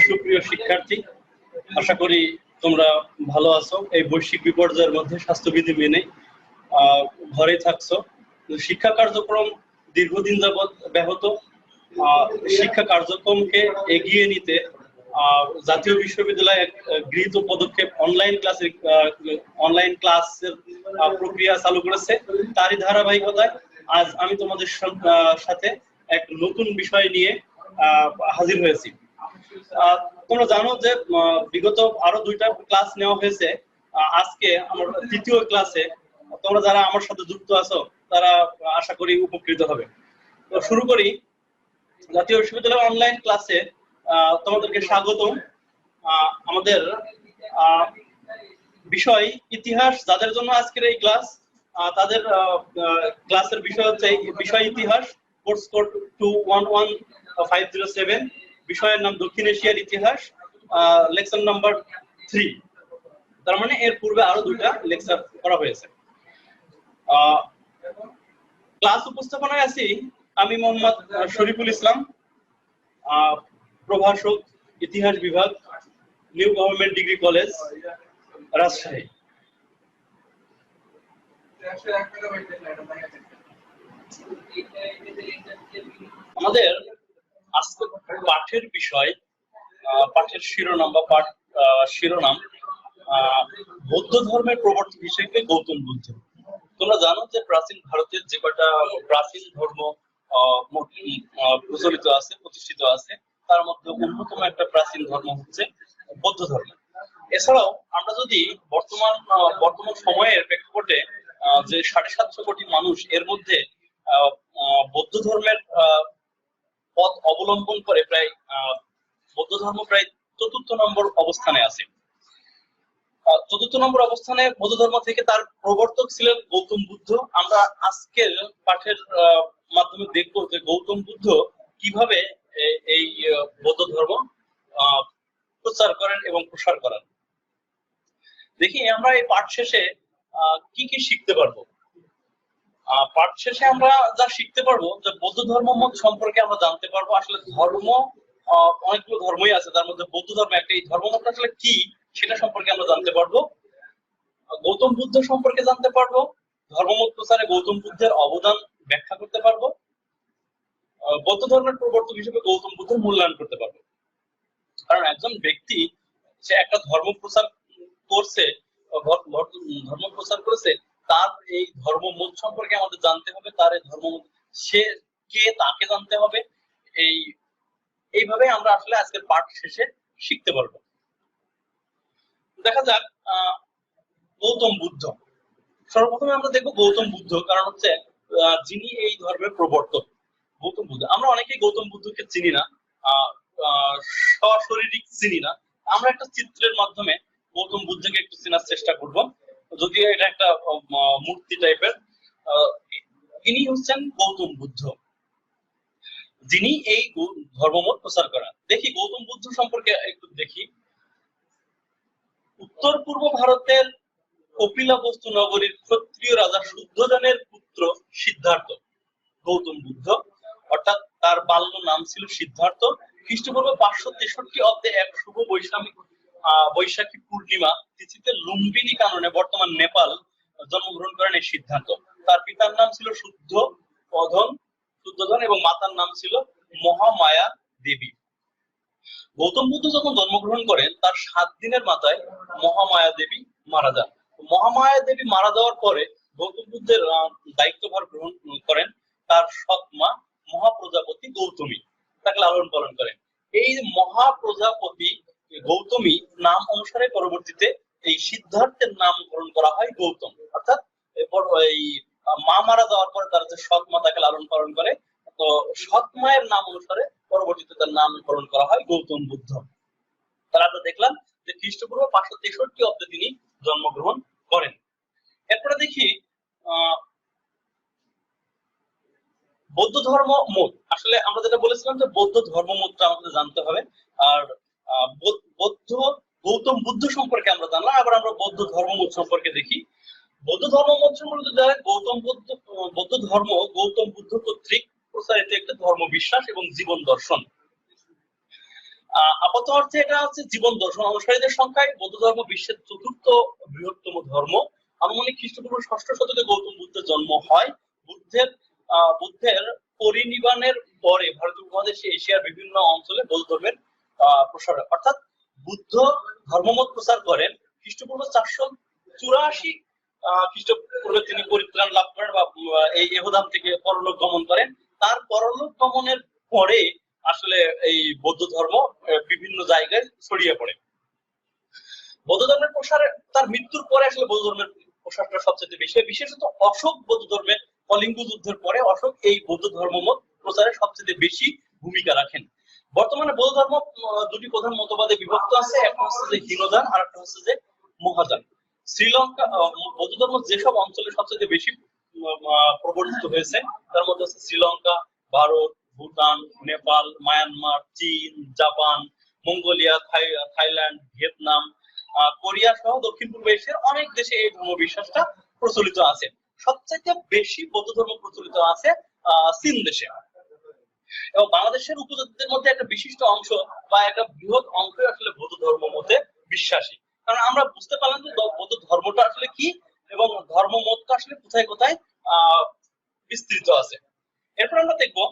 সুপ্রিয় শিক্ষার্থী, আশা করি তোমরা ভালো আছো। এই বৈশ্বিক বিপর্যয়ের মধ্যে স্বাস্থ্যবিধি মেনে ঘরে থাকছো। শিক্ষা কার্যক্রম দীর্ঘদিন যাবৎ ব্যাহত। শিক্ষা কার্যক্রমকে এগিয়ে নিতে জাতীয় বিশ্ববিদ্যালয় গৃহীত পদক্ষেপ অনলাইন ক্লাসের প্রক্রিয়া চালু করেছে। তারই ধারাবাহিকতায় আজ আমি তোমাদের সাথে এক নতুন বিষয় নিয়ে হাজির হয়েছি। তোমরা জানো যে বিগত আরো 2টা ক্লাস নেওয়া হয়েছে। আজকে আমার 3য় ক্লাসে তোমরা যারা আমার সাথে যুক্ত আছো তারা আশা করি উপকৃত হবে। তো শুরু করি। জাতীয় বিশ্ববিদ্যালয় অনলাইন ক্লাসে তোমাদেরকে স্বাগতম। আমাদের বিষয় ইতিহাস। যাদের জন্য আজকের এই ক্লাস, তাদের ক্লাসের বিষয় হচ্ছে বিষয় ইতিহাস, কোর্স কোড 211507। বিষয়ের নাম দক্ষিণ এশিয়ার ইতিহাস, লেকচার নাম্বার 3। তার মানে এর পূর্বে আরো 2টা লেকচার করা হয়েছে। ক্লাস উপস্থাপনায় আছি আমি মোহাম্মদ শরীফুল ইসলাম, প্রভাষক, ইতিহাস বিভাগ, new government degree college, Rajshahi. আমাদের আজকে পাঠের বিষয়, পাঠের শিরোনাম বা শিরোনাম বৌদ্ধ ধর্মের প্রবর্তক হিসেবে গৌতম বুদ্ধ। তোমরা জানো যে প্রাচীন ভারতের যে কটা প্রাচীন ধর্ম প্রচলিত আছে, প্রতিষ্ঠিত আছে, তার মধ্যে অন্যতম একটা প্রাচীন ধর্ম হচ্ছে বৌদ্ধ ধর্ম। এছাড়াও আমরা যদি বর্তমান সময়ের প্রেক্ষাপটে যে 750 কোটি মানুষ, এর মধ্যে বৌদ্ধ ধর্মের পথ অবলম্বন করে প্রায় বৌদ্ধ ধর্ম প্রায় 4র্থ নম্বর অবস্থানে আছে। 4র্থ নম্বর অবস্থানে বৌদ্ধ ধর্ম থেকে তার প্রবর্তক ছিলেন গৌতম বুদ্ধ। আমরা আজকের পাঠের মাধ্যমে দেখবো যে গৌতম বুদ্ধ কিভাবে এই বৌদ্ধ ধর্ম প্রচার করেন এবং প্রসার করেন। দেখি আমরা এই পাঠ শেষে কি কি শিখতে পারবো। পাঠ শেষে আমরা যা শিখতে পারবো যে বৌদ্ধ ধর্ম সম্পর্কে আমরা জানতে পারবো। আসলে ধর্ম অনেকগুলো ধর্মই আছে, তার মধ্যে বৌদ্ধ ধর্ম একটা। এই ধর্মমত আসলে কি সেটা সম্পর্কে আমরা জানতে পারবো। গৌতম বুদ্ধ সম্পর্কে জানতে পারবো। ধর্মমত প্রচারে গৌতম বুদ্ধের অবদান ব্যাখ্যা করতে পারবো। বৌদ্ধ ধর্মের প্রবর্তক হিসেবে গৌতম বুদ্ধের মূল্যায়ন করতে পারবো। কারণ একজন ব্যক্তি সে একটা ধর্ম প্রচার করেছে, তার এই ধর্মমত সম্পর্কে আমাদের জানতে হবে। তার এই ধর্মমত সে কে তাকে জানতে হবে। এইভাবে আমরা আসলে আজকের পাঠ শেষে শিখতে পারবো। দেখা যাক গৌতম বুদ্ধ। সর্বপ্রথমে আমরা দেখবো গৌতম বুদ্ধ, কারণ হচ্ছে যিনি এই ধর্মের প্রবর্তক গৌতম বুদ্ধ। আমরা অনেকেই গৌতম বুদ্ধকে চিনি না, সশরীরিক চিনি না। আমরা একটা চিত্রের মাধ্যমে গৌতম বুদ্ধকে একটু চেনার চেষ্টা করব, যদিও এটা একটা মূর্তি টাইপের। ইনি হচ্ছেন গৌতম বুদ্ধ, যিনি এই ধর্মমত প্রচার করেন। দেখি গৌতম বুদ্ধ সম্পর্কে একটু দেখি। উত্তর পূর্ব ভারতের কপিলাবস্তু নগরীর ক্ষত্রিয় রাজা শুদ্ধোধনের পুত্র সিদ্ধার্থ গৌতম বুদ্ধ, অর্থাৎ তার বাল্য নাম ছিল সিদ্ধার্থ। খ্রিস্টপূর্ব 563 অব্দে এক শুভ বৈশাখী পূর্ণিমা তিথিতে লুম্বিনী কাননে বর্তমান নেপাল জন্মগ্রহণ করেন এই সিদ্ধার্থ। তার পিতার নাম ছিল শুদ্ধোধন এবং মাতার নাম ছিল মহামায়া দেবী। গৌতম বুদ্ধ যখন জন্মগ্রহণ করেন তার 7 দিনের মাথায় মহামায়া দেবী মারা যান। মহামায়া দেবী মারা যাওয়ার পরে গৌতম বুদ্ধের দায়িত্বভার গ্রহণ করেন তার সৎ মা মহাপ্রজাপতি গৌতমী, তাকে লালন পালন করেন। এই মহাপ্রজাপতি গৌতমী নাম অনুসারে পরবর্তীতে এই সিদ্ধার্থের নামকরণ করা হয় গৌতম। অর্থাৎ এরপর এই মা মারা যাওয়ার পরে তার যে সৎ মা তাকে লালন পালন করে, তো সৎ মায়ের নাম অনুসারে পরবর্তীতে তার নামকরণ করা হয় গৌতম বুদ্ধ। তাহলে আমরা দেখলাম যে খ্রিস্টপূর্ব 563 অব্দে তিনি জন্মগ্রহণ করেন। এরপরে দেখি বৌদ্ধ ধর্ম মত। আসলে আমরা যেটা বলেছিলাম যে বৌদ্ধ ধর্ম মতটা আমাদের জানতে হবে। আর গৌতম বুদ্ধ সম্পর্কে আমরা জানলাম, আবার আমরা বৌদ্ধ ধর্ম মত সম্পর্কে দেখি। বৌদ্ধ ধর্ম মত সম্পর্কে বৌদ্ধ ধর্ম গৌতম বুদ্ধ কর্তৃক প্রচারিত একটা ধর্ম বিশ্বাস এবং জীবন দর্শন। আপাত অর্থে এটা হচ্ছে জীবন দর্শন অনুসারীদের সংখ্যায় বৌদ্ধ ধর্ম বিশ্বের চতুর্থ বৃহত্তম ধর্ম। আনুমানিক খ্রিস্টপূর্ব ষষ্ঠ শতকে গৌতম বুদ্ধের জন্ম হয়। বুদ্ধের পরিনির্বাণের পরে ভারতীয় উপমহাদেশে এশিয়ার বিভিন্ন অঞ্চলে বৌদ্ধ ধর্মের প্রসার হয়। অর্থাৎ বুদ্ধ ধর্মমত প্রচার করেন খ্রিস্টপূর্ব 484 খ্রিস্টপূর্বে তিনি পরিত্রাণ লাভ করেন বা এই এহুদাম থেকে পরলোক গমন করেন। তার পরলোক গমনের পরে আসলে এই বৌদ্ধ ধর্ম বিভিন্ন জায়গায় ছড়িয়ে পড়ে। বৌদ্ধ ধর্মের প্রসার তার মৃত্যুর পরে আসলে বৌদ্ধ ধর্মের প্রসারটা সবচেয়ে বেশি, বিশেষত অশোক বৌদ্ধ ধর্মের কলিঙ্গ যুদ্ধের পরে অশোক এই বৌদ্ধ ধর্মমত প্রচারে সবচেয়ে বেশি ভূমিকা রাখেন। বর্তমানে বৌদ্ধ ধর্ম দুটি প্রধান মতবাদে বিভক্ত আছে, একটা হচ্ছে যে হীনযান আর একটা হচ্ছে যে মহাযান। শ্রীলঙ্কা বৌদ্ধ ধর্ম যেসব অঞ্চলে সবচেয়ে বেশি প্রবর্তিত হয়েছে তার মধ্যে হচ্ছে শ্রীলঙ্কা, ভারত, ভুটান, নেপাল, মায়ানমার, চীন, Japan, Mongolia, Thailand, Vietnam, Korea সহ দক্ষিণ পূর্ব এশিয়ার অনেক দেশে এই ধর্ম বিশ্বাসটা প্রচলিত আছে। সবচেয়ে বেশি বৌদ্ধ ধর্ম প্রচলিত আছে চীন দেশে। এবং বাংলাদেশের উপজাতিদের মধ্যে একটা বিশিষ্ট অংশ বা একটা বৃহৎ অংশ আসলে বৌদ্ধ ধর্ম মতে বিশ্বাসী। কারণ আমরা বুঝতে পারলাম যে বৌদ্ধ ধর্মটা আসলে কি এবং ধর্মমতটা আসলে কোথায় কোথায় বিস্তৃত আছে। এরপর আমরা দেখবো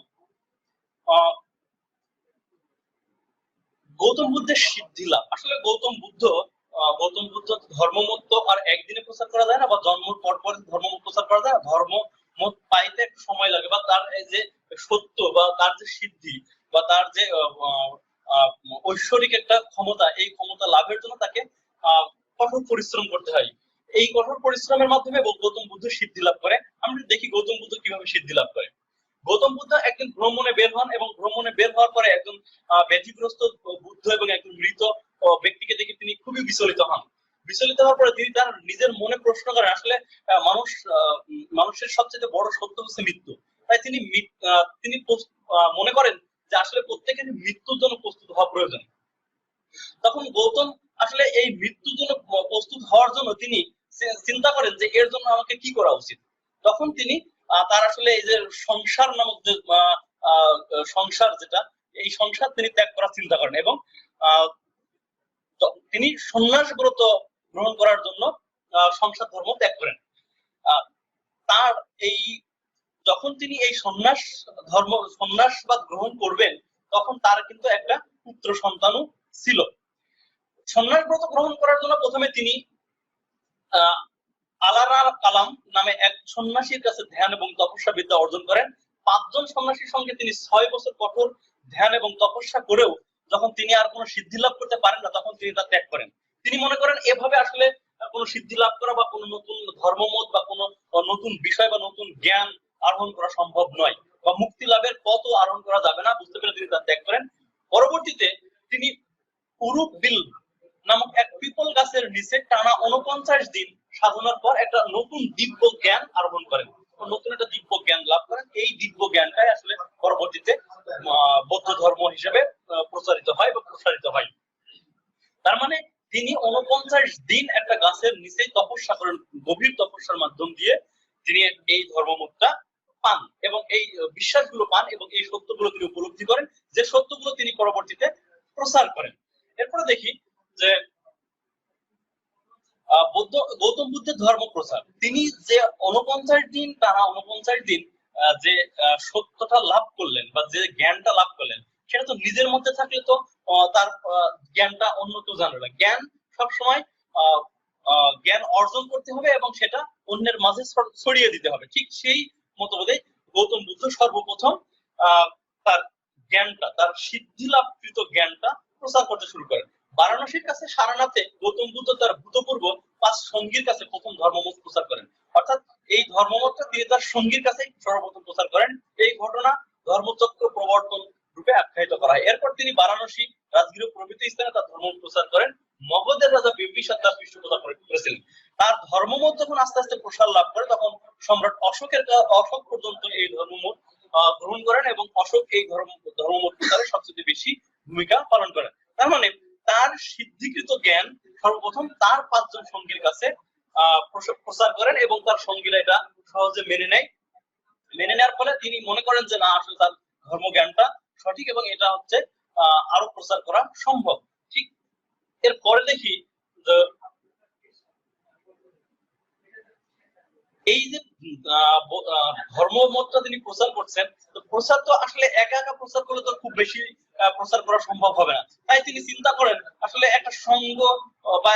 গৌতম বুদ্ধের সিদ্ধি লাভ। আসলে গৌতম বুদ্ধ ধর্মমত তো আর একদিনে প্রচার করা যায় না, বা জন্মের পর পর ধর্মমত প্রচার করা যায় না। ধর্মমত পাইতে একটু সময় লাগে, বা তার যে সত্য বা তার যে সিদ্ধি বা তার যে ঐশ্বরিক একটা ক্ষমতা, এই ক্ষমতা লাভের জন্য তাকে কঠোর পরিশ্রম করতে হয়। এই কঠোর পরিশ্রমের মাধ্যমে গৌতম বুদ্ধ সিদ্ধি লাভ করে। আমরা দেখি গৌতম বুদ্ধ কিভাবে সিদ্ধি লাভ করে। গৌতম বুদ্ধ একদিন ভ্রমণে বের হন এবং ভ্রমণে বের হওয়ার পরে একজন ব্যাধিগ্রস্ত বুদ্ধ এবং একজন মৃত ব্যক্তিকে দেখে তিনি খুবই বিচলিত হন। বিচলিত হওয়ার পরে তিনি তার নিজের মনে প্রশ্ন করেন, আসলে মানুষের সবচেয়ে বড় সত্য হচ্ছে মৃত্যু। তাই তিনি মনে করেন যে আসলে প্রত্যেকের মৃত্যুর জন্য প্রস্তুত হওয়া প্রয়োজন। তখন গৌতম আসলে এই মৃত্যুর জন্য প্রস্তুত হওয়ার জন্য তিনি চিন্তা করেন যে এর জন্য আমাকে কি করা উচিত। তখন তিনি তার আসলে এই যে সংসার নামক যে সংসার, যেটা এই সংসার তিনি ত্যাগ করার চিন্তা করেন এবং তিনি সন্ন্যাস ব্রত গ্রহণ করার জন্য সংসার ধর্ম ত্যাগ করেন। তার এই যখন তিনি এই সন্ন্যাসবাদ গ্রহণ করবেন তখন তার কিন্তু একটা পুত্র সন্তানও ছিল। সন্ন্যাস ব্রত গ্রহণ করার জন্য প্রথমে তিনি আলারা কালাম নামে এক সন্ন্যাসীর কাছে ধ্যান এবং তপস্যা বিদ্যা অর্জন করেন। 5 জন সন্ন্যাসীর সঙ্গে তিনি 6 বছর কঠোর ধ্যান এবং তপস্যা করেও যখন তিনি আর কোনো সিদ্ধি লাভ করতে পারেন না তখন তিনি তা ত্যাগ করেন। তিনি মনে করেন এভাবে আসলে কোনো সিদ্ধি লাভ করা বা কোনো নতুন ধর্মমত বা কোনো নতুন বিষয় বা নতুন জ্ঞান আহরণ করা সম্ভব নয়, বা মুক্তি লাভের পথও আহরণ করা যাবে না। বুঝতে পেরে তিনি তা ত্যাগ করেন। পরবর্তীতে তিনি উরুক বিল নামক এক পিপল গাছের নিচে টানা 49 দিন সাধনার পর একটা নতুন দিব্য জ্ঞান আরোহণ করেন, নতুন একটা দিব্য জ্ঞান লাভ করেন। এই দিব্য জ্ঞানটাই আসলে পরবর্তীতে বৌদ্ধ ধর্ম হিসেবে প্রচারিত হয় বা প্রসারিত হয়। তার মানে তিনি 49 দিন একটা গাছের নিচেই তপস্যা করেন, গভীর তপস্যার মাধ্যম দিয়ে তিনি এই ধর্মমতটা পান এবং এই বিশ্বাসগুলো পান এবং এই সত্যগুলো তিনি উপলব্ধি করেন, যে সত্যগুলো তিনি পরবর্তীতে প্রচার করেন। এরপরে দেখি যে গৌতম বুদ্ধের ধর্ম প্রচার। তিনি যে 49 দিন টানা 49 দিন যে সত্যটা লাভ করলেন বা যে জ্ঞানটা লাভ করলেন সেটা তো নিজের মধ্যে থাকলে তো তার জ্ঞানটা অন্য কেউ জানবে না। জ্ঞান সবসময় জ্ঞান অর্জন করতে হবে এবং সেটা অন্যের মাঝে ছড়িয়ে দিতে হবে। ঠিক সেই মতবাদে গৌতম বুদ্ধ সর্বপ্রথম তার জ্ঞানটা, তার সিদ্ধি লাভকৃত জ্ঞানটা প্রচার করতে শুরু করেন। বারাণসীর কাছে সারনাথে গৌতম বুদ্ধ তার ভূতপূর্ব 5 সঙ্গীর কাছে প্রথম ধর্মমত প্রচার করেন। অর্থাৎ এই ধর্মমতটা তিনি তার সঙ্গীর কাছে সর্বপ্রথম প্রচার করেন। এই ঘটনা ধর্মচক্র প্রবর্তন রূপে আখ্যায়িত করা হয়। এরপর তিনি বারাণসী, রাজগৃহ প্রভৃতি স্থানে তার ধর্ম প্রচার করেন। মগধের রাজা বিম্বিসার তার পৃষ্ঠপোষকতা করেছিলেন। তার ধর্মমত যখন আস্তে আস্তে প্রসার লাভ করে তখন সম্রাট অশোক পর্যন্ত এই ধর্মমত গ্রহণ করেন এবং অশোক এই ধর্মমত প্রচারে সবচেয়ে বেশি ভূমিকা পালন করেন। তার মানে তার সিদ্ধিকৃত জ্ঞান সর্বপ্রথম তার 5 জন সঙ্গীর কাছে প্রচার করেন এবং তার সঙ্গীরা এটা সহজে মেনে নেয়। মেনে নেওয়ার ফলে তিনি মনে করেন যে না, আসলে তার ধর্মজ্ঞানটা সঠিক এবং এটা হচ্ছে আরো প্রচার করা সম্ভব। ঠিক এরপরে দেখি যে এই যে ধর্ম মতটা তিনি প্রচার করছেন, তো প্রচার তো আসলে একা একা প্রচার করলে তো খুব বেশি প্রচার করা সম্ভব হবে না। তাই তিনি চিন্তা করেন আসলে একটা সংঘ বা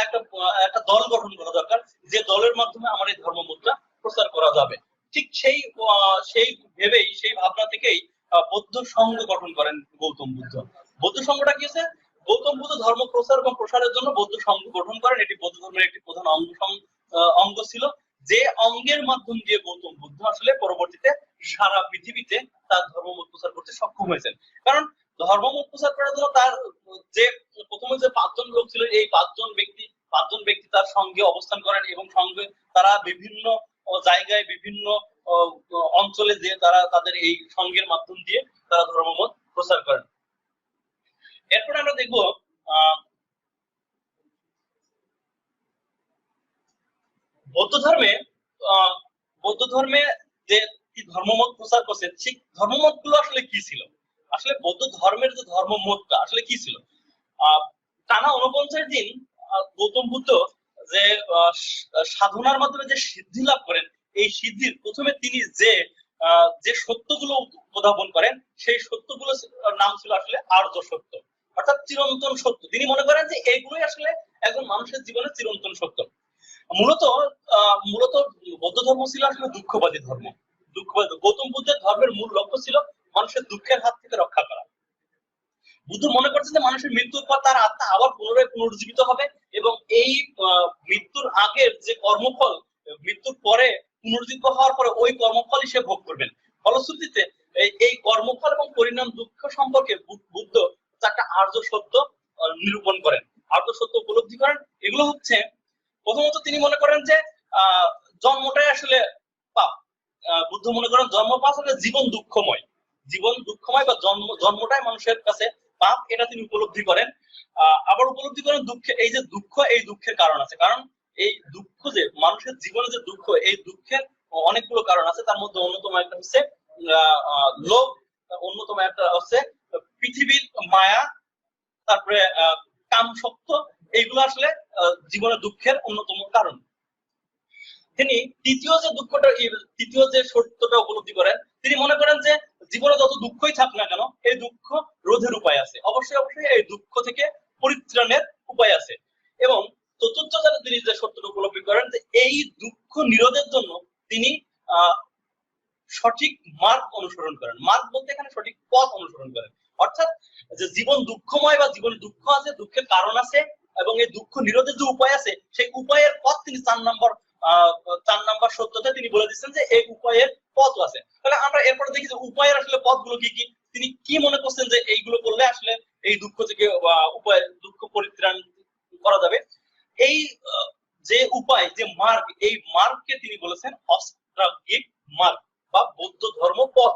একটা দল গঠন করা দরকার, যে দলের মাধ্যমে আমার এই ধর্মমতটা প্রচার করা যাবে। ঠিক সেই ভেবেই, সেই ভাবনা থেকেই বৌদ্ধ সংঘ গঠন করেন গৌতম বুদ্ধ। বৌদ্ধ সংঘটা কি আছে? গৌতম বুদ্ধ ধর্ম প্রচার এবং প্রসারের জন্য বৌদ্ধ সংঘ গঠন করেন। এটি বৌদ্ধ ধর্মের একটি প্রধান অঙ্গ ছিল, যে অঙ্গের মাধ্যম দিয়ে গৌতম বুদ্ধ আসলে পরবর্তীতে সারা পৃথিবীতে তার ধর্মমত প্রচার করতে সক্ষম হয়েছেন। কারণ ধর্মমত প্রচার করার জন্য তার যে প্রথমে যে 5 জন লোক ছিল, এই 5 জন ব্যক্তি তার সঙ্গে অবস্থান করেন এবং সঙ্গে তারা বিভিন্ন জায়গায়, বিভিন্ন অঞ্চলে যে তারা তাদের এই সঙ্গের মাধ্যম দিয়ে তারা ধর্মমত প্রচার করেন। এরপর আমরা দেখবো বৌদ্ধ ধর্মে যে ধর্মমত প্রচার করছে, ঠিক ধর্মমত গুলো আসলে কি ছিল? আসলে বৌদ্ধ ধর্মের যে ধর্মমতটা আসলে কি ছিল? টানা 49 দিন গৌতম বুদ্ধ যে সাধনার মাধ্যমে যে সিদ্ধি লাভ করেন, এই সিদ্ধির প্রথমে তিনি যে সত্যগুলো উদ্ভাবন করেন, সেই সত্যগুলো নাম ছিল আসলে আর্য সত্য, অর্থাৎ চিরন্তন সত্য। তিনি মনে করেন যে এইগুলোই আসলে একজন মানুষের জীবনে চিরন্তন সত্য। মূলত বৌদ্ধ ধর্ম ছিল আসলে দুঃখবাদী ধর্ম। গৌতম বুদ্ধের ধর্মের মূল লক্ষ্য ছিল মানুষের দুঃখের হাত থেকে রক্ষা করা। বুদ্ধ মনে করছেন যে মানুষের মৃত্যুর পর তার আত্মা আবার পুনরায় পুনর্জীবিত হবে, এবং এই মৃত্যুর আগের যে কর্মফল, মৃত্যুর পরে পুনর্জীবিত হওয়ার পরে ওই কর্মফলই সে ভোগ করবেন। ফলশ্রুতিতে এই কর্মফল এবং পরিণাম দুঃখ সম্পর্কে বুদ্ধ চারটা আর্য সত্য নিরূপণ করেন, আর্য সত্য উপলব্ধি করেন। এগুলো হচ্ছে, প্রথমত তিনি মনে করেন যে জন্মটাই আসলে পাপ। বুদ্ধ মনে করেন জন্ম পাপ, আসলে জীবন দুঃখময় বা জন্মটাই মানুষের কাছে পাপ, এটা তিনি উপলব্ধি করেন। আবার উপলব্ধি করেন এই যে দুঃখ, এই দুঃখের কারণ আছে। কারণ এই দুঃখ, যে মানুষের জীবনে যে দুঃখ, এই দুঃখের অনেকগুলো কারণ আছে। তার মধ্যে অন্যতম একটা হচ্ছে লোভ, অন্যতম একটা হচ্ছে পৃথিবীর মায়া, তারপরে কামশক্ত। এইগুলো আসলে জীবনের দুঃখের অন্যতম কারণ। তিনি তৃতীয় যে সত্যটা উপলব্ধি করেন, তিনি মনে করেন যে জীবনে যত দুঃখই থাক না কেন, এই দুঃখ রোধের উপায় আছে। অবশ্যই এই দুঃখ থেকে পরিত্রাণের উপায় আছে। এবং চতুর্থ তিনি যে সত্যটা উপলব্ধি করেন, যে এই দুঃখ নিরোধের জন্য তিনি সঠিক মার্গ অনুসরণ করেন। মার্গ বলতে এখানে সঠিক পথ অনুসরণ করেন। অর্থাৎ যে জীবন দুঃখময় বা জীবনে দুঃখ আছে, দুঃখের কারণ আছে, এবং এই দুঃখ নিরোধের যে উপায় আছে, সেই উপায়ের পথ তিনি 4 নম্বর সত্যতে তিনি বলে দিচ্ছেন যে এই উপায়ের পথ আছে। তাহলে আমরা এরপরে দেখি যে উপায়ের আসলে পথগুলো কি কি, তিনি কি মনে করছেন যে এইগুলো করলে আসলে এই দুঃখ থেকে দুঃখ পরিত্রাণ করা যাবে। এই যে উপায়, যে মার্গ, এই মার্গকে তিনি বলেছেন অষ্টাঙ্গিক মার্গ বা বৌদ্ধ ধর্ম পথ।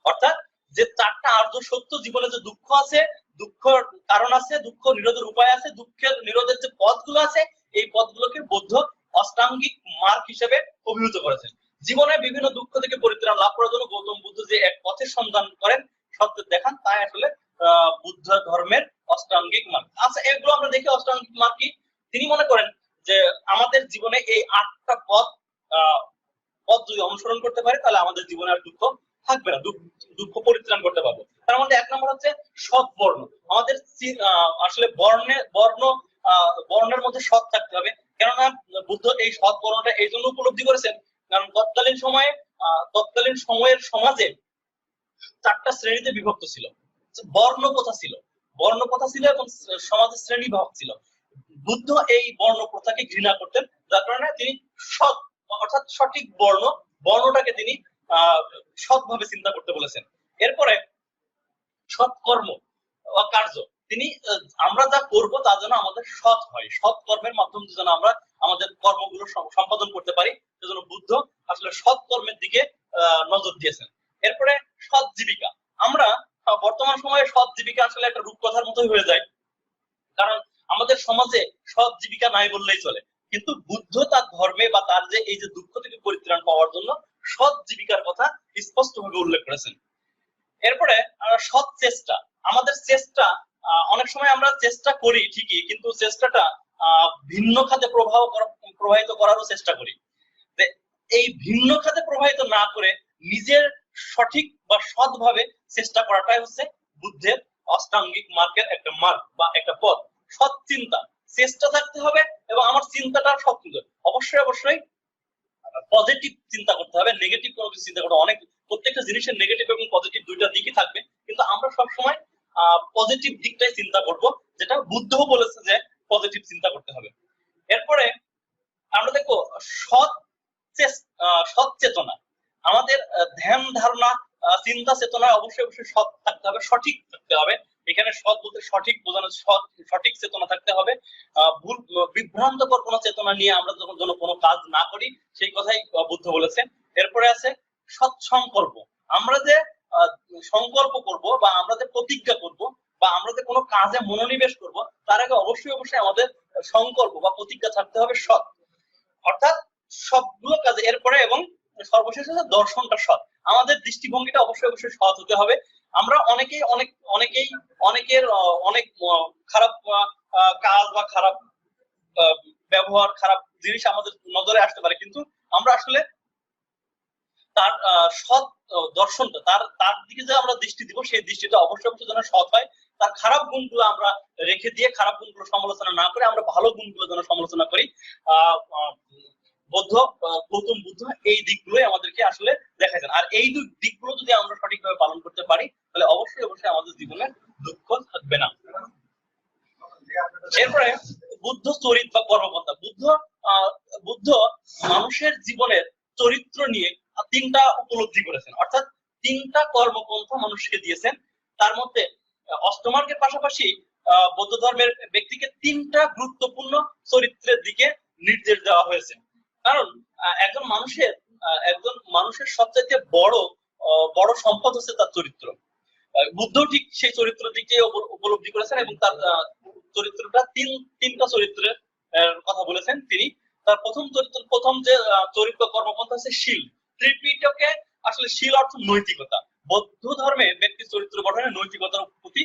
অর্থাৎ যে 4টা আর্য সত্য, জীবনে যে দুঃখ আছে, দুঃখের কারণ আছে, দুঃখ নিরোধের উপায় আছে, দুঃখের নিরোধের যে পথগুলো আছে, এই পথগুলোকে বৌদ্ধ অষ্টাঙ্গিক মার্গ হিসেবে অভিহিত করেছেন। জীবনে বিভিন্ন দুঃখ থেকে পরিত্রাণ লাভ করার জন্য গৌতম বুদ্ধ যে এক পথের সন্ধান করেন, সত্য দেখান, তাই আসলে বুদ্ধ ধর্মের অষ্টাঙ্গিক মার্গ। আচ্ছা, এগুলো আমরা দেখি অষ্টাঙ্গিক মার্গ কি। তিনি মনে করেন যে আমাদের জীবনে এই 8টা পথ যদি অনুসরণ করতে পারি, তাহলে আমাদের জীবনে আর দুঃখ থাকবে না, দুঃখ পরিত্রাণ করতে পারবো। তার মধ্যে 1 নম্বর হচ্ছে সৎ বর্ণ। আমাদের আসলে বর্ণের মধ্যে সৎ থাকতে হবে। কেননা বুদ্ধ এই সৎ বর্ণটা এই জন্য উপলব্ধি করেছেন, কারণ তৎকালীন সময়ের সমাজে 4টা শ্রেণীতে বিভক্ত ছিল। বর্ণ প্রথা ছিল এবং সমাজের শ্রেণী ভাগ ছিল। বুদ্ধ এই বর্ণ প্রথাকে ঘৃণা করতেন, যার কারণে তিনি সৎ, অর্থাৎ সঠিক বর্ণটাকে তিনি সৎভাবে চিন্তা করতে বলেছেন। এরপরে সৎকর্ম বা কার্য, তিনি আমরা যা করব তা যেন আমাদের সৎ হয়, সৎ কর্মের মাধ্যমে যেন আমরা আমাদের কর্মগুলো সম্পাদন করতে পারি, সেজন্য বুদ্ধ আসলে সৎ কর্মের দিকে নজর দিয়েছেন। এরপরে সৎ জীবিকা। আমরা বর্তমান সময়ে সৎ জীবিকা আসলে একটা রূপকথার মতোই হয়ে যায়, কারণ আমাদের সমাজে সৎ জীবিকা নাই বললেই চলে। কিন্তু বুদ্ধ তার ধর্মে বা তার যে এই যে দুঃখ থেকে পরিত্রাণ পাওয়ার জন্য সৎ জীবিকার কথা স্পষ্টভাবে উল্লেখ করেছেন। এরপরে সৎ চেষ্টা, আমাদের চেষ্টা অনেক সময় আমরা চেষ্টা করি ঠিকই, কিন্তু চেষ্টাটা ভিন্ন খাতে প্রবাহিত করারও চেষ্টা করি। এই ভিন্ন খাতে প্রবাহিত না করে নিজের সঠিক বা সৎভাবে চেষ্টা করাটাই হচ্ছে বুদ্ধের অষ্টাঙ্গিক মার্গের একটা মার্গ বা একটা পথ। সৎ চিন্তা, চেষ্টা থাকতে হবে এবং আমার চিন্তাটা সৎ চিন্তা। অবশ্যই অবশ্যই পজিটিভ চিন্তা করতে হবে, নেগেটিভ কোনো কিছু চিন্তা করতে। অনেক প্রত্যেকটা জিনিসের নেগেটিভ এবং পজিটিভ দুইটা দিকই থাকবে, কিন্তু আমরা সবসময় পজিটিভ দিকটাই চিন্তা করব, যেটা বুদ্ধও বলেছে যে পজিটিভ চিন্তা করতে হবে। এরপরে আমরা দেখবো সৎ সৎ চেতনা। আমাদের ধ্যান ধারণা চিন্তা চেতনায় অবশ্যই অবশ্যই সৎ থাকতে হবে, সঠিক থাকতে হবে। এখানে সৎ বলতে সঠিক বোঝানো, সঠিক চেতনা থাকতে হবে। ভুল বিভ্রান্তকর কোনো চেতনা নিয়ে আমরা যখন কোনো কাজ না করি, সেই কথাই বুদ্ধ বলেছেন। এরপরে আছে সৎ সংকল্প। আমরা যে সংকল্প করব বা আমরা যে প্রতিজ্ঞা করব বা আমরা যে কোনো কাজে মনোনিবেশ করব, তার আগে অবশ্যই অবশ্যই আমাদের সংকল্প বা প্রতিজ্ঞা থাকতে হবে সৎ, অর্থাৎ সবগুলো কাজে। এরপরে এবং সর্বশেষ হচ্ছে দর্শনটা সৎ। আমাদের দৃষ্টিভঙ্গিটা অবশ্যই অবশ্যই সৎ হতে হবে। আমরা অনেকেই অনেকের অনেক খারাপ কাজ বা খারাপ ব্যবহার, খারাপ জিনিস আমাদের নজরে আসতে পারে, কিন্তু আমরা আসলে তার সৎ দর্শনটা, তার দিকে যে আমরা দৃষ্টি দিব, সেই দৃষ্টিটা অবশ্যই অবশ্যই যেন সৎ হয়। তার খারাপ গুণগুলো আমরা রেখে দিয়ে খারাপ গুণগুলো সমালোচনা না করে আমরা ভালো গুণগুলো যেন সমালোচনা করি। গৌতম বুদ্ধ এই দিকগুলোই আমাদেরকে আসলে দেখাইছেন। আর এই দিকগুলো যদি আমরা সঠিকভাবে পালন করতে পারি, তাহলে অবশ্যই অবশ্যই আমাদের জীবনে দুঃখ থাকবে না। এরপরে বুদ্ধ চরিত্র বা কর্মপন্থা। বুদ্ধ মানুষের জীবনের চরিত্র নিয়ে তিনটা উপলব্ধি করেছেন, অর্থাৎ তিনটা কর্মপন্থা মানুষকে দিয়েছেন। তার মধ্যে অষ্টমার্গের পাশাপাশি বৌদ্ধ ধর্মের ব্যক্তিকে তিনটা গুরুত্বপূর্ণ চরিত্রের দিকে নির্দেশ দেওয়া হয়েছে। কারণ একজন মানুষের সবচেয়ে বড় সম্পদ হচ্ছে তার চরিত্র। বুদ্ধ ঠিক সেই চরিত্রের দিকে উপলব্ধি করেছেন এবং তার চরিত্রটা তিনটা চরিত্রের কথা বলেছেন তিনি। তার প্রথম যে চরিত্র কর্মপন্থা হচ্ছে শীল। ত্রিপিটকে আসলে শীল অর্থ নৈতিকতা। বৌদ্ধ ধর্মে ব্যক্তির চরিত্র গঠনে নৈতিকতার প্রতি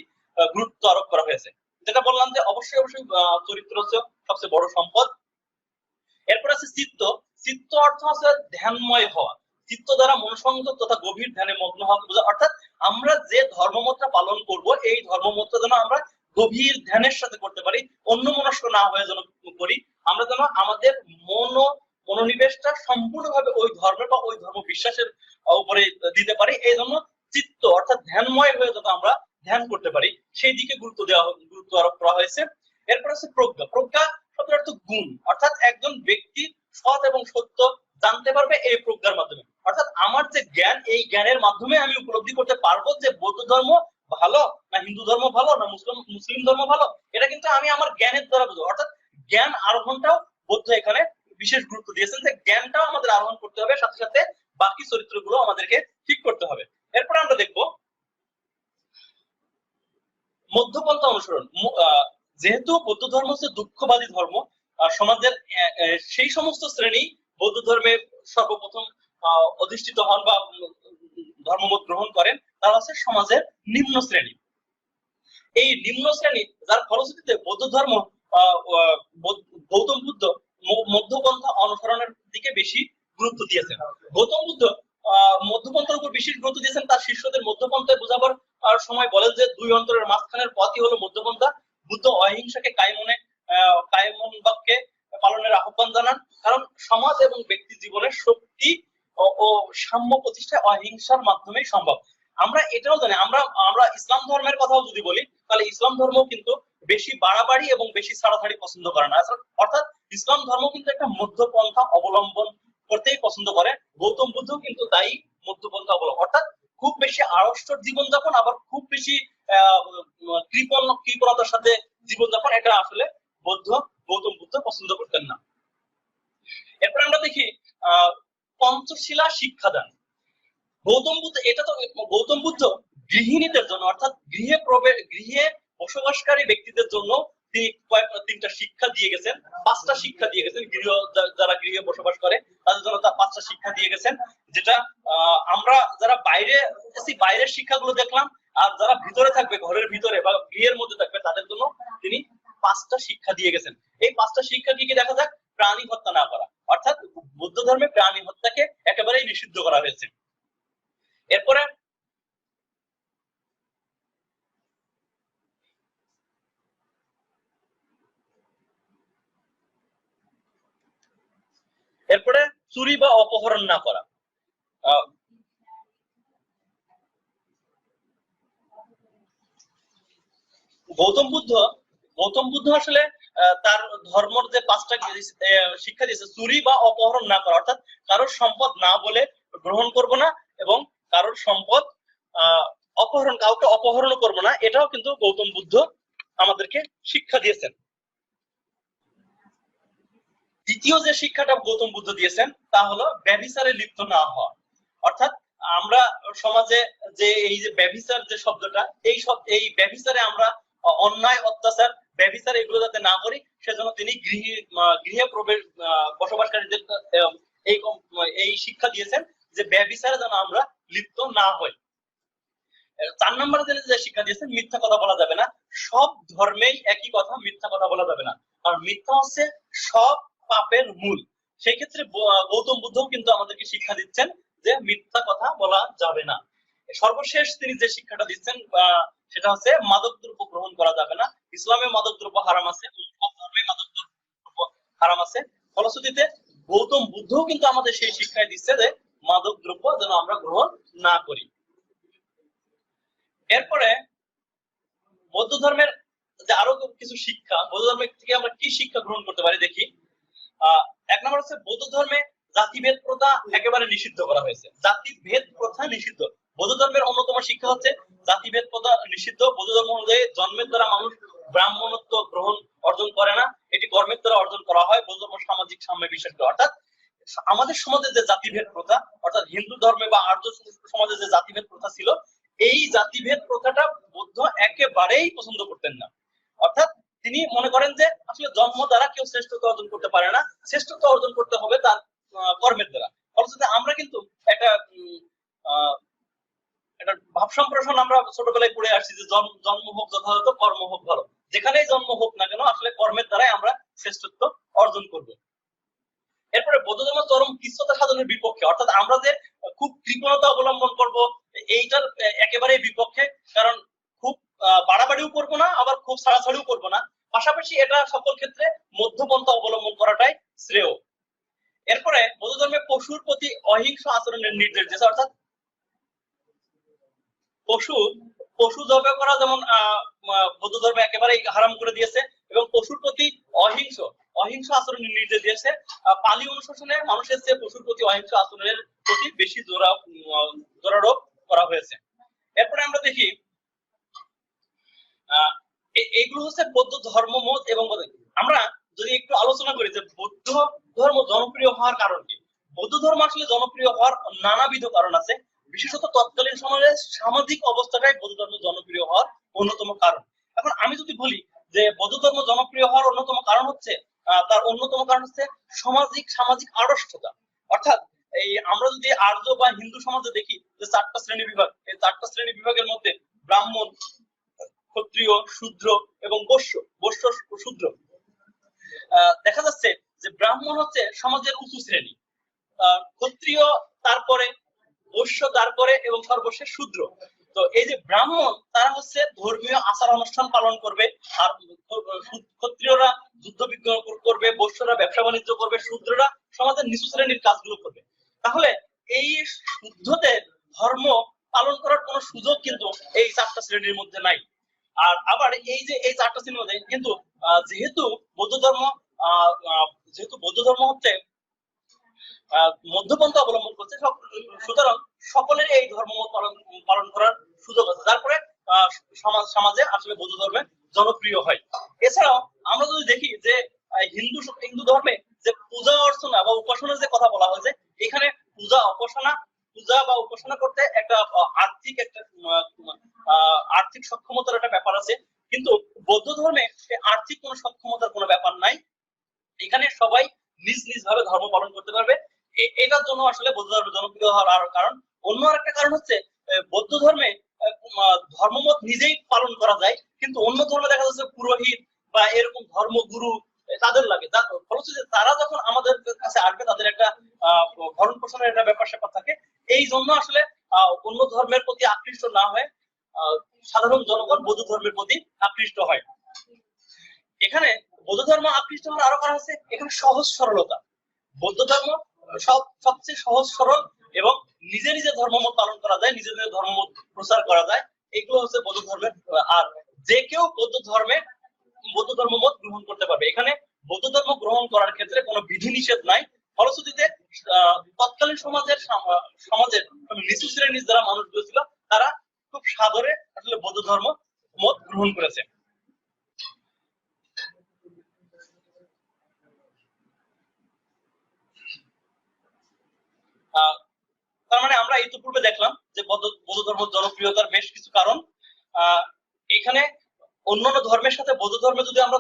গুরুত্ব আরোপ করা হয়েছে। যেটা বললাম যে অবশ্যই অবশ্যই চরিত্র হচ্ছে সবচেয়ে বড় সম্পদ। এরপর আছে চিত্ত। চিত্ত অর্থ হচ্ছে ধ্যানময় হওয়া। চিত্ত দ্বারা মনোসংযোগ তথা গভীর ধ্যানে মগ্ন হওয়া বোঝা। অর্থাৎ আমরা যে ধর্মমতটা পালন করব, এই ধর্মমতটা যেন আমরা গভীর ধ্যানের সাথে করতে পারি, অন্যমনস্ক না হয়ে যেন করি। আমরা যেন আমাদের মনোনিবেশটা সম্পূর্ণভাবে ওই ধর্মের বা ওই ধর্ম বিশ্বাসের উপরে দিতে পারি। এই জন্য চিত্ত অর্থাৎ ধ্যানময় হয়ে যেন আমরা ধ্যান করতে পারি, সেই দিকে গুরুত্ব আরোপ করা হয়েছে। এরপর আছে প্রজ্ঞা। প্রজ্ঞা শব্দের অর্থ গুণ, অর্থাৎ একজন ব্যক্তি সৎ এবং সত্য জানতে পারবে এই প্রজ্ঞার মাধ্যমে। অর্থাৎ আমার যে জ্ঞান, এই জ্ঞানের মাধ্যমে আমি উপলব্ধি করতে পারবো যে বৌদ্ধ ধর্ম ভালো না হিন্দু ধর্ম ভালো না মুসলিম ধর্ম ভালো। এটা কিন্তু আমি আমার জ্ঞানের দ্বারা বুঝবো। অর্থাৎ জ্ঞান আরোহণটাও বৌদ্ধ এখানে বিশেষ গুরুত্ব দিয়েছেন, যে জ্ঞানটাও আমাদের আরোহণ করতে হবে, সাথে সাথে বাকি চরিত্রগুলো আমাদেরকে ঠিক করতে হবে। এরপর আমরা দেখবো মধ্যপন্থা অনুসরণ। যেহেতু বৌদ্ধ ধর্ম হচ্ছে দুঃখবাদী ধর্ম, সমাজের সেই সমস্ত শ্রেণী বৌদ্ধ ধর্মে সর্বপ্রথম অধিষ্ঠিত হন বা ধর্মমত গ্রহণ করেন, তারা হচ্ছে সমাজের নিম্ন শ্রেণী। এই নিম্ন শ্রেণী, যার ফলশ্রুতিতে বৌদ্ধ ধর্ম গৌতম বুদ্ধ মধ্যপন্থা অনুসরণের দিকে বেশি গুরুত্ব দিয়েছেন। গৌতম বুদ্ধ মধ্যপন্থার উপর বিশেষ গুরুত্ব দিয়েছেন। তার শিষ্যদের মধ্যপন্থায় বোঝাবার সময় বলেন যে দুই অন্তরের মাঝখানের পথই হলো মধ্যপন্থা। বুদ্ধ অহিংসাকে কায়মন বাক্যে পালনের আহ্বান জানান, কারণ সমাজ এবং ব্যক্তি জীবনের শক্তি ও সাম্য প্রতিষ্ঠা অহিংসার মাধ্যমেই সম্ভব। আমরা এটাও জানি, আমরা ইসলাম ধর্মের কথাও যদি বলি, তাহলে ইসলাম ধর্ম কিন্তু বেশি বাড়াবাড়ি এবং বেশি ছাড়াছাড়ি পছন্দ করে না। অর্থাৎ ইসলাম ধর্ম কিন্তু একটা মধ্যপন্থা অবলম্বন করতেই পছন্দ করে। গৌতম বুদ্ধ কিন্তু তাই মধ্যপন্থা অবলম্বন, অর্থাৎ খুব বেশি আড়ষ্টর জীবনযাপন আবার খুব বেশি কৃপণতার সাথে জীবনযাপন, এটা আসলে গৌতম বুদ্ধ পছন্দ করতেন না। এরপর আমরা দেখি পঞ্চশীলা শিক্ষাদান। গৌতম বুদ্ধ গৃহিণীদের জন্য, অর্থাৎ গৃহে বসবাসকারী ব্যক্তিদের জন্য তিনি তিনটা শিক্ষা দিয়ে গেছেন, পাঁচটা শিক্ষা দিয়ে গেছেন। যারা গৃহে বসবাস করে তাদের জন্য তার পাঁচটা শিক্ষা দিয়ে গেছেন, যেটা আমরা যারা বাইরের শিক্ষাগুলো দেখলাম, আর যারা ভিতরে থাকবে, ঘরের ভিতরে বা গৃহের মধ্যে থাকবে, তাদের জন্য তিনি 5টা শিক্ষা দিয়ে গেছেন। এই 5টা শিক্ষা কি কি দেখা যাক। প্রাণী হত্যা না করা, অর্থাৎ বৌদ্ধ ধর্মে প্রাণী হত্যাকে একেবারেই নিষিদ্ধ করা হয়েছে। এরপরে এরপরে চুরি বা অপহরণ না করা। গৌতম বুদ্ধ গৌতম বুদ্ধ আসলে তার ধর্মর যে 5টা শিক্ষা দিয়েছে, চুরি বা অপহরণ না করা, অর্থাৎ কারোর সম্পদ না বলে গ্রহণ করব না, এবং কারোর সম্পদ কাউকে অপহরণ করব না, এটাও কিন্তু গৌতম বুদ্ধ আমাদেরকে শিক্ষা দিয়েছেন। দ্বিতীয় যে শিক্ষাটা গৌতম বুদ্ধ দিয়েছেন তা হলো ব্যভিচারে লিপ্ত না হওয়া। অর্থাৎ আমরা সমাজে যে এই যে ব্যভিচার যে শব্দটা, এই ব্যভিচারে আমরা অন্যায়, অত্যাচার, ব্যভিচার এগুলো যাতে না করি, সেজন্য তিনি গৃহে প্রবেশ বসবাসকারীদের এই এই শিক্ষা দিয়েছেন যে ব্যভিচারে যেন আমরা লিপ্ত না হই। 4 নম্বরে যে শিক্ষা দিয়েছেন, মিথ্যা কথা বলা যাবে না। সব ধর্মেই একই কথা, মিথ্যা কথা বলা যাবে না, কারণ মিথ্যা হচ্ছে সব পাপের মূল। সেই ক্ষেত্রে গৌতম বুদ্ধ কিন্তু আমাদেরকে শিক্ষা দিচ্ছেন যে মিথ্যা কথা বলা যাবে না। সর্বশেষ তিনি যে শিক্ষাটা দিচ্ছেন সেটা হচ্ছে মাদক দ্রব্য গ্রহণ করা যাবে না। ইসলামে মাদক দ্রব্য হারাম আছে, সব ধর্মে মাদক দ্রব্য হারাম আছে। ফলশ্রুতিতে গৌতম বুদ্ধও কিন্তু আমাদের সেই শিক্ষায় দিচ্ছে যে মাদক দ্রব্য যেন আমরা গ্রহণ না করি। এরপরে বৌদ্ধ ধর্মের যে আরো কিছু শিক্ষা, বৌদ্ধ ধর্মের থেকে আমরা কি শিক্ষা গ্রহণ করতে পারি দেখি। 1 নম্বর হচ্ছে বৌদ্ধ ধর্মে জাতিভেদ প্রথা একেবারে নিষিদ্ধ করা হয়েছে। জাতিভেদ প্রথা নিষিদ্ধ। বৌদ্ধ ধর্মের অন্যতম শিক্ষা হচ্ছে জাতিভেদ প্রথা নিষিদ্ধ। বৌদ্ধ ধর্ম অনুযায়ী জন্মের দ্বারা মানুষ ব্রাহ্মণত্ব গ্রহণ অর্জন করে না, এটি কর্মের দ্বারা অর্জন করা হয়। বৌদ্ধ ধর্ম সামাজিক সাম্যে বিশ্বাস করে। অর্থাৎ আমাদের সমাজে যে জাতিভেদ প্রথা, অর্থাৎ হিন্দু ধর্মে বা আর্য সমাজে যে জাতিভেদ প্রথা ছিল, এই জাতিভেদ প্রথাটা বুদ্ধ একেবারেই পছন্দ করতেন না। অর্থাৎ তিনি মনে করেন যে আসলে জন্ম দ্বারা কেউ শ্রেষ্ঠত্ব অর্জন করতে পারে না, শ্রেষ্ঠত্ব অর্জন করতে হবে তার কর্মের দ্বারা। ফলশ্রুতিতে আমরা কিন্তু একটা একটা ভাব সম্প্রসারণ আমরা ছোটবেলায় পড়ে আসছি যে জন্ম হোক যথাযথ, কর্ম হোক ভালো। যেখানেই জন্ম হোক না কেন, আসলে কর্মের দ্বারাই আমরা শ্রেষ্ঠত্ব অর্জন করব। এরপরে বৌদ্ধ ধর্ম চরম কৃচ্ছ্রতা সাধনের বিপক্ষে, অর্থাৎ আমরা যে খুব কৃপণতা অবলম্বন করব, এইটার একেবারেই বিপক্ষে। কারণ খুব বাড়াবাড়িও করবো না, আবার খুব ছাড়াছাড়িও করবো না, পাশাপাশি এটা সকল ক্ষেত্রে মধ্যপন্থা অবলম্বন করাটাই শ্রেয়। এরপরে বৌদ্ধ ধর্মে পশুর প্রতি অহিংস আচরণের নির্দেশ দিয়েছে। অর্থাৎ পশু জবাই করা যেমন বৌদ্ধ ধর্মে একেবারেই হারাম করে দিয়েছে, এবং পশুর প্রতি অহিংস আচরণের নির্দেশ দিয়েছে। পালি অনুশাসনে মানুষের চেয়ে পশুর প্রতি অহিংস আচরণের প্রতি বেশি জোরারোপ করা হয়েছে। এরপরে আমরা দেখি এইগুলো হচ্ছে বৌদ্ধ ধর্মমত। এবং আমরা যদি একটু আলোচনা করি যে বৌদ্ধ ধর্ম জনপ্রিয় হওয়ার কারণ কি। বৌদ্ধ ধর্ম আসলে জনপ্রিয় হওয়ার নানাবিধ কারণ আছে, বিশেষত তৎকালীন সময়ে সামাজিক অবস্থাটাই বৌদ্ধ ধর্ম জনপ্রিয় হওয়ার অন্যতম কারণ। এখন আমি যদি বলি যে বৌদ্ধ ধর্ম জনপ্রিয় হওয়ার অন্যতম কারণ হচ্ছে, তার অন্যতম কারণ হচ্ছে সামাজিক আড়ষ্টতা। অর্থাৎ এই আমরা যদি আর্য বা হিন্দু সমাজে দেখি যে 4টা শ্রেণী বিভাগ, এই 4টা শ্রেণী বিভাগের মধ্যে ব্রাহ্মণ, ক্ষত্রিয়, শূদ্র এবং বৈশ্য শূদ্র, দেখা যাচ্ছে যে ব্রাহ্মণ হচ্ছে সমাজের উঁচু শ্রেণী, ক্ষত্রিয় তারপরে, বৈশ্য তারপরে, এবং সর্বশেষ শূদ্র। তো এই যে ব্রাহ্মণ, তারা হচ্ছে ধর্মীয় আচার অনুষ্ঠান পালন করবে, আর ক্ষত্রিয়রা যুদ্ধ বিগ্রহ করবে, বৈশ্যরা ব্যবসা বাণিজ্য করবে, শূদ্ররা সমাজের নিচু শ্রেণীর কাজগুলো করবে। তাহলে এই শুদ্ধদের ধর্ম পালন করার কোনো সুযোগ কিন্তু এই 4টা শ্রেণীর মধ্যে নাই। আর আবার এই যে এই 4টা শ্রেণীর মধ্যে কিন্তু যেহেতু বৌদ্ধ ধর্ম হচ্ছে মধ্যপন্থা অবলম্বন করছে, সুতরাং সকলের এই ধর্ম পালন করার সুযোগ আছে, তারপরে সমাজে আসলে বৌদ্ধ ধর্মে জনপ্রিয় হয়। এছাড়াও আমরা যদি দেখি যে হিন্দু ধর্মে যে পূজা অর্চনা বা উপাসনার যে কথা বলা হয়েছে, এখানে পূজা বা উপাসনা করতে একটা আর্থিক সক্ষমতার একটা ব্যাপার আছে, কিন্তু বৌদ্ধ ধর্মে আর্থিক কোনো সক্ষমতার কোনো ব্যাপার নাই। এখানে সবাই নিজ নিজ ভাবে ধর্ম পালন করতে পারবে। এটার জন্য আসলে বৌদ্ধ ধর্ম জনপ্রিয় হওয়ার কারণ। অন্য আরেকটা কারণ হচ্ছে বৌদ্ধ ধর্মে ধর্মমত নিজেই পালন করা যায়, কিন্তু অন্য ধর্মে দেখা যাচ্ছে পুরোহিত বা এরকম ধর্মগুরু তাদের লাগে, ফলশ্রুতিতে তারা যখন আমাদের কাছে আসবে তাদের একটা ভরণ পোষণের একটা ব্যাপার স্যাপার থাকে। এই জন্য আসলে অন্য ধর্মের প্রতি আকৃষ্ট না হয়ে সাধারণ জনগণ বৌদ্ধ ধর্মের প্রতি আকৃষ্ট হয়। এখানে বৌদ্ধ ধর্ম আকৃষ্ট হওয়ার আরো কারণ আছে এখানে সহজ সরলতা। বৌদ্ধ ধর্ম সবচেয়ে সহজ সরল এবং নিজে নিজে ধর্মমত পালন করা যায়, নিজে নিজে ধর্মমত প্রচার করা যায়, এগুলো হচ্ছে বৌদ্ধ ধর্মের। আর যে কেউ বৌদ্ধ ধর্মমত গ্রহণ করতে পারবে। এখানে বৌদ্ধ ধর্ম গ্রহণ করার ক্ষেত্রে কোনো বিধিনিষেধ নাই। ফলশ্রুতিতে তৎকালীন সমাজের নিচু শ্রেণীর যারা মানুষগুলো ছিল তারা খুব সাদরে আসলে বৌদ্ধ ধর্ম মত গ্রহণ করেছে। তার মানে আমরা ইতিপূর্বে দেখলাম যে বৌদ্ধ ধর্ম জনপ্রিয়তার বেশ কিছু কারণ। এখানে অন্যান্য ধর্মের সাথে বৌদ্ধ ধর্মে যদি আমরা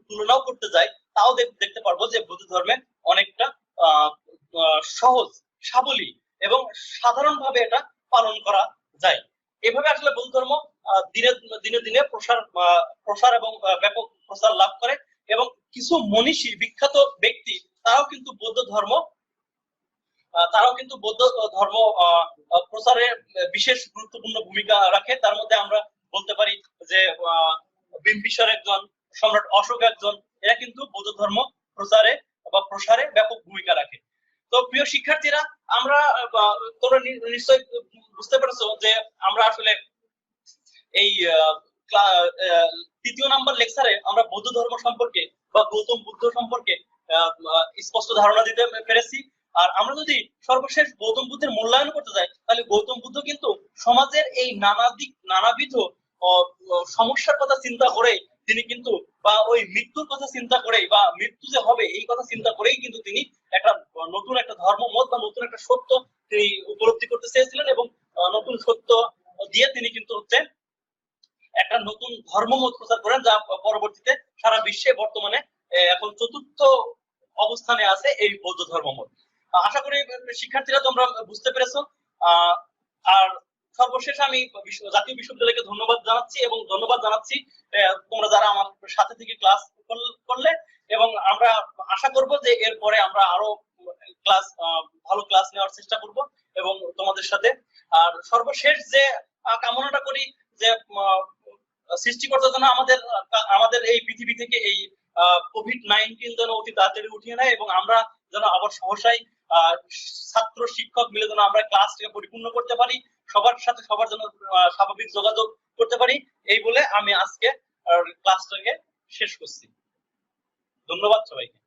তুলনাও করতে যাই তাও দেখতে পারবো যে বৌদ্ধ ধর্মে অনেকটা সহজ সাবলীল এবং সাধারণভাবে এটা পালন করা যায়। এভাবে আসলে বৌদ্ধ ধর্ম দিনে দিনে দিনে প্রসার এবং ব্যাপক প্রসার লাভ করে এবং কিছু মনীষী বিখ্যাত ব্যক্তি তারাও কিন্তু বৌদ্ধ ধর্ম প্রচারে বিশেষ গুরুত্বপূর্ণ ভূমিকা রাখে। তার মধ্যে আমরা বলতে পারি যে বিম্বিসার একজন, সম্রাট অশোক একজন, এরা কিন্তু বৌদ্ধ ধর্ম প্রচারে বা প্রসারে ব্যাপক ভূমিকা রাখে। তো প্রিয় শিক্ষার্থীরা, তোমরা নিশ্চয়ই বুঝতে পেরেছো যে আমরা আসলে এই তৃতীয় নাম্বার লেকচারে আমরা বৌদ্ধ ধর্ম সম্পর্কে বা গৌতম বুদ্ধ সম্পর্কে স্পষ্ট ধারণা দিতে পেরেছি। আর আমরা যদি সর্বশেষ গৌতম বুদ্ধের মূল্যায়ন করতে যাই তাহলে গৌতম বুদ্ধ কিন্তু সমাজের এই নানাবিধ সমস্যার কথা চিন্তা করে তিনি কিন্তু, বা ওই মৃত্যুর কথা চিন্তা করেই, বা মৃত্যু যে হবে এই কথা চিন্তা করেই কিন্তু তিনি একটা নতুন একটা ধর্মমত বা নতুন একটা সত্য তিনি উপলব্ধি করতে চেয়েছিলেন এবং নতুন সত্য দিয়ে তিনি কিন্তু হচ্ছে একটা নতুন ধর্মমত প্রচার করেন, যা পরবর্তীতে সারা বিশ্বে বর্তমানে এখন চতুর্থ অবস্থানে আছে এই বৌদ্ধ ধর্মমত। আশা করি শিক্ষার্থীরা তোমরা বুঝতে পেরেছো। আর সর্বশেষ আমি জাতীয় বিশ্ববিদ্যালয়কে ধন্যবাদ জানাচ্ছি এবং ধন্যবাদ জানাচ্ছি তোমরা যারা আমার সাথে থেকে ক্লাস করলে, এবং আমরা আশা করব যে এরপরে আমরা আরো ভালো ক্লাস নেওয়ার চেষ্টা করব এবং তোমাদের সাথে। আর সর্বশেষ যে কামনাটা করি যে সৃষ্টিকর্তা যেন আমাদের এই পৃথিবী থেকে এই কোভিড-19 যেন অতি তাড়াতাড়ি উঠিয়ে নেয় এবং আমরা যেন আবার সহসাই ছাত্র শিক্ষক মিলে যেন আমরা ক্লাসটাকে পরিপূর্ণ করতে পারি, সবার সাথে সবার জন্য স্বাভাবিক যোগাযোগ করতে পারি। এই বলে আমি আজকে ক্লাসটাকে শেষ করছি। ধন্যবাদ সবাইকে।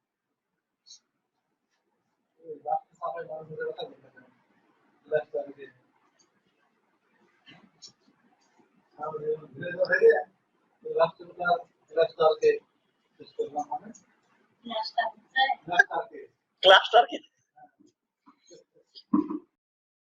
ক্লাসটা